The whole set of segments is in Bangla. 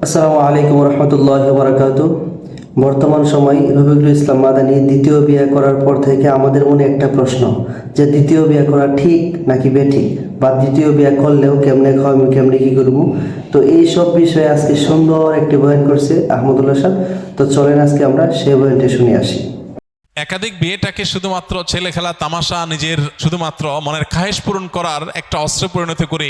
আসসালামু আলাইকুম রহমতুল্লাহি ওয়া বারাকাতুহু। বর্তমান সময় রফিকুল ইসলাম মাদানী দ্বিতীয় বিয়ে করার পর থেকে আমাদের মনে একটা প্রশ্ন, যে দ্বিতীয় বিয়ে করা ঠিক নাকি বেঠিক, বা দ্বিতীয় বিয়ে করলেও কেমনে খাওয়াবো, কেমনে কি করবো। তো এই সব বিষয়ে আজকে সুন্দর একটি বয়ান করছে আহমদুল্লাহ সাহেব। তো চলেন আজকে আমরা সেই বয়ানটি শুনে আসি। একাধিক বিয়েটাকে শুধুমাত্র ছেলে খেলা তামাশা, নিজের শুধুমাত্র মনের খাহেশ পূরণ করার একটা অস্ত্রে পরিণত করে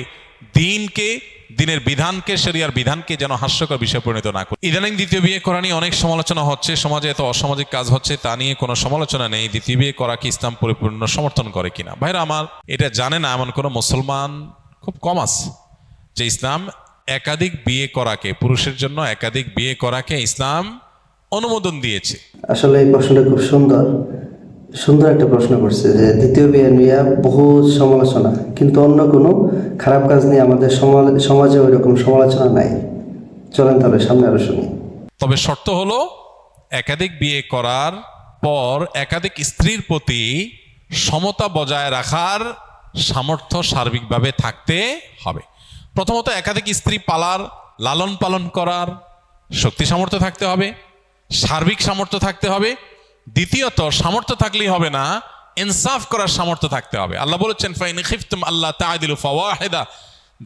দিনের বিধানকে, শরিয়ার বিধানকে যেন হাস্যকর বিষয় পরিণত না করে। ইদানিং দ্বিতীয় বিয়ে করা নিয়ে অনেক সমালোচনা হচ্ছে, সমাজে এত অসামাজিক কাজ হচ্ছে, তা নিয়ে কোনো সমালোচনা নেই। দ্বিতীয় বিয়ে করা কি ইসলাম পরিপূর্ণ সমর্থন করে কিনা? ভাইরা আমার, এটা জানে না এমন কোনো মুসলমান খুব কম আছে যে ইসলাম একাধিক বিয়ে করাকে, পুরুষের জন্য একাধিক বিয়ে করাকে ইসলাম অনুমোদন দিয়েছে। আসলে এই প্রশ্নটা খুব সুন্দর একটা প্রশ্ন করছে, যে দ্বিতীয় বিয়ে নিয়ে বহু সমালোচনা, কিন্তু অন্য কোনো খারাপ কাজ নিয়ে আমাদের সমাজে ওই রকম সমালোচনা নাই। চলেন তাহলে সামনে আরো শুনি। তবে শর্ত হলো, একাধিক বিয়ে করার পর একাধিক স্ত্রীর প্রতি সমতা বজায় রাখার সামর্থ্য সার্বিকভাবে থাকতে হবে। প্রথমত, একাধিক স্ত্রী পালার, লালন পালন করার শক্তি সামর্থ্য থাকতে হবে, সার্বিক সামর্থ্য থাকতে হবে। দ্বিতীয়ত, সামর্থ্য থাকলেই হবে না, ইনসাফ করার সামর্থ্য থাকতে হবে। আল্লাহ বলেছেন, ফাইন খিফতুম আল্লাহ তা'দিলু ফাওয়াহিদা,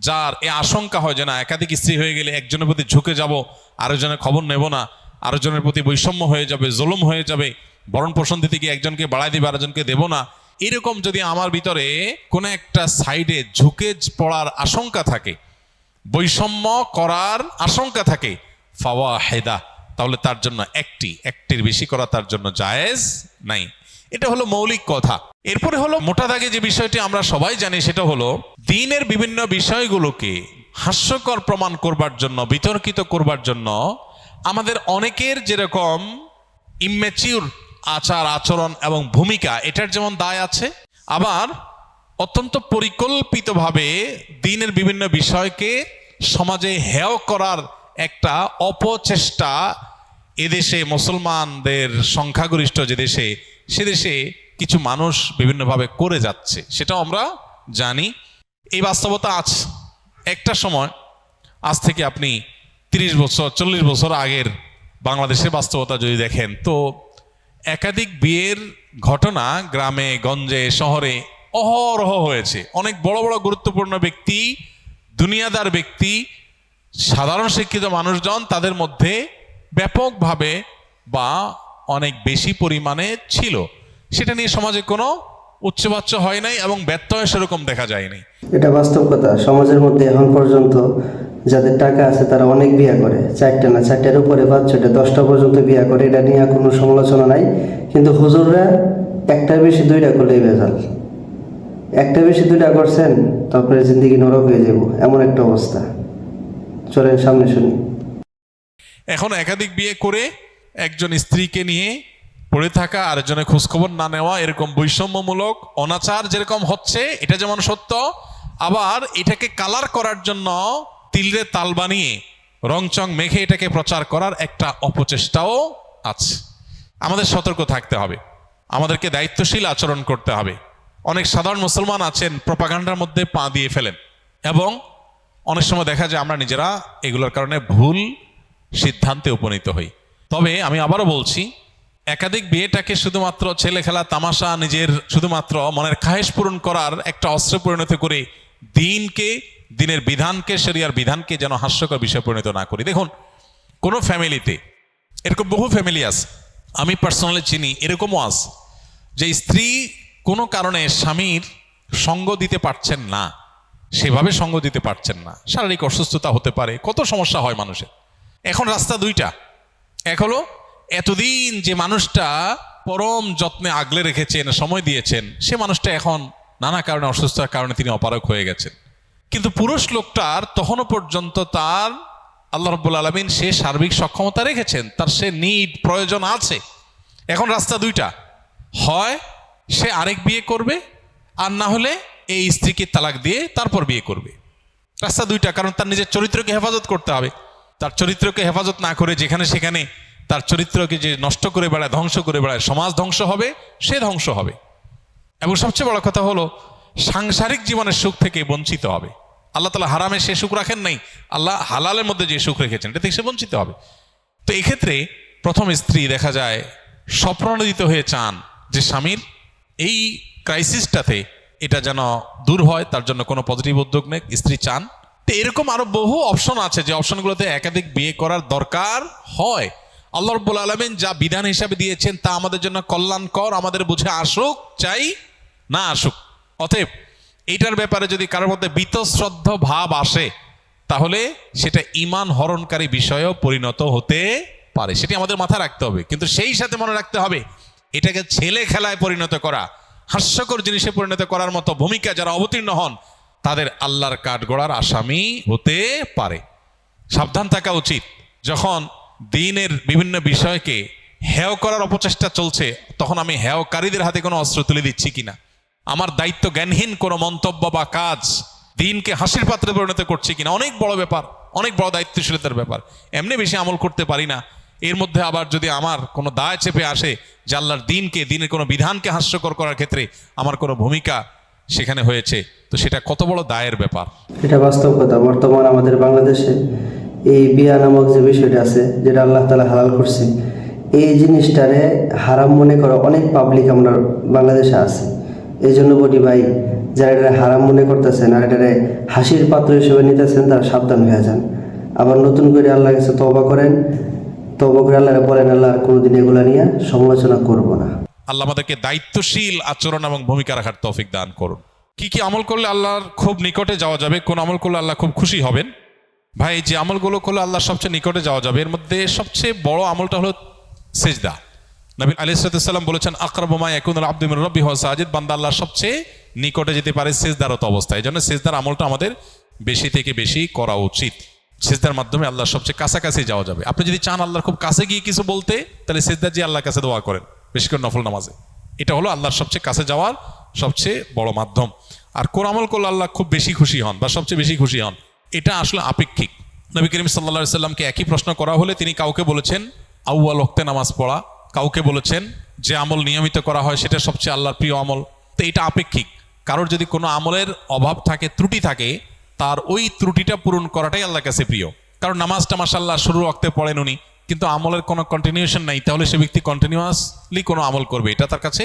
যার এ আশঙ্কা হয় যে না, একাধিক স্ত্রী হয়ে গেলে একজনের প্রতি ঝুঁকে যাব, আরেকজনের খবর নেব না, আরেকজনের প্রতি বৈষম্য হয়ে যাবে, জুলুম হয়ে যাবে, ভরণ পোষণ দিতে গিয়ে একজনকে বাড়াই দিবে, আরেকজনকে দেব না, এরকম যদি আমার ভিতরে কোনো একটা সাইডে ঝুঁকে পড়ার আশঙ্কা থাকে, বৈষম্য করার আশঙ্কা থাকে, ফাওয়াহিদা, তাহলে তার জন্য একটির বেশি করা তার জন্য জায়েজ নাই। এটা হলো মৌলিক কথা। এরপরে হলো মোটা দাগে যে বিষয়টি আমরা সবাই জানি, সেটা হলো দ্বীনের বিভিন্ন বিষয়গুলোকে হাস্যকর প্রমাণ করবার জন্য, বিতর্কিত করবার জন্য আমাদের অনেকের যেরকম ইম্যাচিউর আচার আচরণ এবং ভূমিকা, এটার যেমন দায় আছে, আবার অত্যন্ত পরিকল্পিতভাবে দ্বীনের বিভিন্ন বিষয়কে সমাজে হেয় করার একটা অপচেষ্টা এদেশে, মুসলমানদের সংখ্যাগরিষ্ঠ যে দেশে, সে দেশে কিছু মানুষ বিভিন্নভাবে করে যাচ্ছে, সেটাও আমরা জানি। এই বাস্তবতা আছে। একটা সময়, আজ থেকে আপনি 30 বছর 40 বছর আগের বাংলাদেশের বাস্তবতা যদি দেখেন, তো একাধিক বিয়ের ঘটনা গ্রামে গঞ্জে শহরে অহরহ হয়েছে। অনেক বড় বড় গুরুত্বপূর্ণ ব্যক্তি, দুনিয়াদার ব্যক্তি, সাধারণ শিক্ষিত মানুষজন, তাদের মধ্যে ব্যাপকভাবে বা অনেক বেশি পরিমাণে ছিল। সেটা নিয়ে সমাজে কোনো উচ্চবাচ্য হয় নাই এবং ব্যত্যয় সেরকম দেখা যায়নি। এটা বাস্তব কথা। সমাজের মধ্যে এখন পর্যন্ত যাদের টাকা আছে তারা অনেক বিয়ে করে, 4টা না 4টার উপরে, 5-6টা 10টা পর্যন্ত বিয়ে করে। এটা নিয়ে কোনো সমালোচনা নাই। কিন্তু হুজুররা একটার বেশি 2টা করলেই ভেজাল। একটা বেশি 2টা করছেন, তারপরে জিন্দেগি নরক হয়ে যাব, এমন একটা অবস্থা। চলেন সামনে শুনি। এখন একাধিক বিয়ে করে একজন স্ত্রীকে নিয়ে পড়ে থাকা, আরেকজনের খোঁজখবর না নেওয়া, এরকম বৈষম্যমূলক অনাচার যেরকম হচ্ছে, এটা যেমন সত্য, আবার এটাকে কালার করার জন্য তিলরে তাল বানিয়ে রংচং মেখে এটাকে প্রচার করার একটা অপচেষ্টাও আছে। আমাদের সতর্ক থাকতে হবে, আমাদেরকে দায়িত্বশীল আচরণ করতে হবে। অনেক সাধারণ মুসলমান আছেন, প্রপাগান্ডার মধ্যে পা দিয়ে ফেলেন, এবং অনেক সময় দেখা যায় আমরা নিজেরা এগুলোর কারণে ভুল সিদ্ধান্তে উপনীত হই। তবে আমি আবারও বলছি, একাধিক বিয়েটাকে শুধুমাত্র ছেলে খেলা তামাশা, নিজের শুধুমাত্র মনের খাহেশ পূরণ করার একটা অস্ত্রে পরিণত করে দিনের বিধানকে, শরিয়ার বিধানকে যেন হাস্যকর বিষয় পরিণত না করি। দেখুন, কোনো ফ্যামিলিতে এরকম বহু ফ্যামিলি আছে, আমি পার্সোনালি চিনি, এরকমও আছে যে স্ত্রী কোনো কারণে স্বামীর সঙ্গ দিতে পারছেন না, সেভাবে সঙ্গ দিতে পারছেন না, শারীরিক অসুস্থতা হতে পারে, কত সমস্যা হয় মানুষের। এখন রাস্তা দুইটা। এক হলো, এতদিন যে মানুষটা পরম যত্নে আগলে রেখেছেন, সময় দিয়েছেন, সে মানুষটা এখন নানা কারণে, অসুস্থতার কারণে তিনি অপারগ হয়ে গেছেন। কিন্তু পুরুষ লোকটার তখনও পর্যন্ত তার আল্লাহ রাব্বুল আলামিন সে সার্বিক সক্ষমতা রেখেছেন, তার সে প্রয়োজন আছে। এখন রাস্তা দুইটা, হয় সে আরেক বিয়ে করবে, আর না হলে এই স্ত্রীকে তালাক দিয়ে তারপর বিয়ে করবে। রাস্তা দুইটা, কারণ তার নিজের চরিত্রকে হেফাজত করতে হবে। তার চরিত্রকে হেফাজত না করে যেখানে সেখানে তার চরিত্রকে যে নষ্ট করে বেড়ায়, ধ্বংস করে বেড়ায়, সমাজ ধ্বংস হবে, সে ধ্বংস হবে। এবং সবচেয়ে বড় কথা হলো, সাংসারিক জীবনের সুখ থেকে বঞ্চিত হবে। আল্লাহ তাআলা হারামে সে সুখ রাখেন নাই, আল্লাহ হালালের মধ্যে যে সুখ রেখেছেন এটা থেকে সে বঞ্চিত হবে। তো এক্ষেত্রে প্রথম স্ত্রী দেখা যায় স্বপ্রণোদিত হয়ে চান যে স্বামীর এই ক্রাইসিসটাতে এটা যেন দূর হয়, তার জন্য কোনো পজিটিভ উদ্যোগ নেই, স্ত্রী চান। তো এরকম আরো বহু অপশন আছে যে অপশনগুলোতে একাধিক বিয়ে করার দরকার হয়। আল্লাহ রাব্বুল আলামিন যা বিধান হিসাবে দিয়েছেন তা আমাদের জন্য কল্যাণকর, আমাদের বুঝে আসুক চাই না আসুক। অতএব এইটার ব্যাপারে যদি কারোর মধ্যে বীতশ্রদ্ধ ভাব আসে তাহলে সেটা ঈমান হরণকারী বিষয়েও পরিণত হতে পারে, সেটি আমাদের মাথায় রাখতে হবে। কিন্তু সেই সাথে মনে রাখতে হবে এটাকে ছেলে খেলায় পরিণত করা, হাস্যকর জিনিসে পরিণত করার মতো ভূমিকা যারা অবতীর্ণ হন তাদের আল্লাহর কাঠগড়ার আসামি হতে পারে। সাবধান থাকা উচিত। যখন দ্বীনের বিভিন্ন বিষয়কে হেয় করার অপচেষ্টা চলছে তখন আমি হেয়কারীদের হাতে কোনো অস্ত্র তুলে দিচ্ছি কিনা, আমার দায়িত্ব জ্ঞানহীন কোনো মন্তব্য বা কাজ দ্বীনকে হাসির পাত্রে পরিণত করছি কিনা, অনেক বড় ব্যাপার, অনেক বড় দায়িত্বশীলতার ব্যাপার। এমনি বেশি আমল করতে পারি না, এর মধ্যে আবার যদি আমার কোনো দায় চেপে আসে যে আল্লাহর দ্বীনকে, দ্বীনের কোনো বিধানকে হাস্যকর করার ক্ষেত্রে আমার কোনো ভূমিকা সেখানে হয়েছে, তো সেটা কত বড় দায়ের ব্যাপার। এটা বাস্তব কথা। বর্তমান আমাদের বাংলাদেশে এই বিয়া নামক যে বিষয়টা আছে, যেটা আল্লাহ তাআলা হালাল করছে, এই জিনিসটারে হারাম মনে করা অনেক পাবলিক আমরা বাংলাদেশে আছে। এই জন্য বলি ভাই, যারা এটা হারাম মনে করতেছেন আর এটারে হাসির পাত্র হিসেবে নিতেছেন তারা সাবধান হয়ে যান। আবার নতুন করে আল্লাহর কাছে তওবা করেন, তওবা করে আল্লাহরে বলেন আল্লাহ আর কোনোদিন এগুলা নিয়ে সমালোচনা করব না। আল্লাহ আমাদেরকে দায়িত্বশীল আচরণ এবং ভূমিকা রাখার তৌফিক দান করুন। কি কি আমল করলে আল্লাহর খুব নিকটে যাওয়া যাবে, কোন আমল করলে আল্লাহ খুব খুশি হবেন? ভাই, যে আমলগুলো করলে আল্লাহর সবচেয়ে নিকটে যাওয়া যাবে এর মধ্যে সবচেয়ে বড় আমলটা হলো সিজদা। নবী আলাইহিস সালাম বলেছেন, আকরাবু মা ইয়াকুনুল আবদু মির রাব্বিহি ওয়া সাজিদ, বান্দা আল্লাহর সবচেয়ে নিকটে যেতে পারে সিজদারত অবস্থায়। এই জন্য সিজদার আমলটা আমাদের বেশি থেকে বেশি করা উচিত। সিজদার মাধ্যমে আল্লাহর সবচেয়ে কাছাকাছি যাওয়া যাবে। আপনি যদি চান আল্লাহর খুব কাছে গিয়ে কিছু বলতে, তাহলে সিজদা দিয়ে আল্লাহর কাছে দোয়া করেন, বেশি করে নফল নামাজে। এটা হলো আল্লাহর সবচেয়ে কাছে যাওয়ার সবচেয়ে বড় মাধ্যম। আর কোন আমল করলে আল্লাহ খুব বেশি খুশি হন বা সবচেয়ে বেশি খুশি হন, এটা আসলে আপেক্ষিক। নবী করিম সাল্লাল্লাহু আলাইহি সাল্লামকে একই প্রশ্ন করা হলে তিনি কাউকে বলেছেন আউয়াল ওয়াক্তে নামাজ পড়া, কাউকে বলেছেন যে আমল নিয়মিত করা হয় সেটা সবচেয়ে আল্লাহর প্রিয় আমল। তো এটা আপেক্ষিক। কারোর যদি কোনো আমলের অভাব থাকে, ত্রুটি থাকে, তার ওই ত্রুটিটা পূরণ করাটাই আল্লাহর কাছে প্রিয়। কারণ নামাজটা মাশাআল্লাহ শুরু ওয়াক্তে পড়েন উনি, কিন্তু আমলের কোনো কন্টিনিউশন নাই, তাহলে সে ব্যক্তি কন্টিনিউয়াসলি কোনো আমল করবে, এটা তার কাছে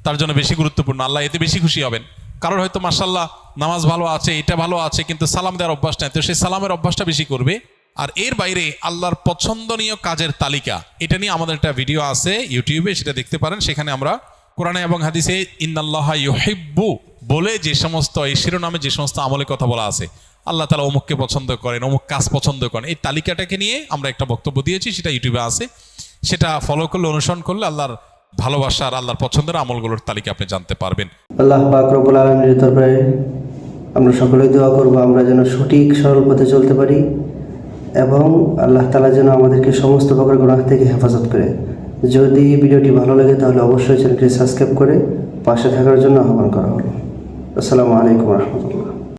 তার জন্য বেশি গুরুত্বপূর্ণ, আল্লাহ এতে বেশি খুশি হবেন। কারোর হয়তো মাশাআল্লাহ নামাজ ভালো আছে, এটা ভালো আছে, কিন্তু সালাম দেওয়ার অভ্যাস নাই, তো সেই সালামের অভ্যাসটা বেশি করবে। আর এর বাইরে আল্লাহর পছন্দনীয় কাজের তালিকা, এটা নিয়ে আমাদের একটা ভিডিও আছে ইউটিউবে, সেটা দেখতে পারেন। সেখানে আমরা কোরআনে এবং হাদিসে ইন্নাল্লাহা ইউহিব্বু বলে যে সমস্ত, এই শিরোনামে যে সমস্ত আমলের কথা বলা আছে, আল্লাহ তাআলা অমুককে পছন্দ করেন, অমুক কাজ পছন্দ করেন, এই তালিকাটাকে নিয়ে আমরা একটা বক্তব্য দিয়েছি, সেটা ইউটিউবে আছে। সেটা ফলো করলে, অনুসরণ করলে আল্লাহর ভালোবাসার, আল্লাহর পছন্দের আমলগুলোর তালিকা আপনি জানতে পারবেন। আল্লাহ পাক রব্বুল আলামিনের দরবারে আমরা সকলেই দোয়া করব আমরা যেন সঠিক সরল পথে চলতে পারি এবং আল্লাহ তাআলা যেন আমাদেরকে সমস্ত প্রকার গুনাহ থেকে হেফাজত করে। যদি ভিডিওটি ভালো লাগে তাহলে অবশ্যই চ্যানেলটি সাবস্ক্রাইব করে পাশে থাকার জন্য আহ্বান করা হলো। আসসালামু আলাইকুম ওয়া রাহমাতুল্লাহ।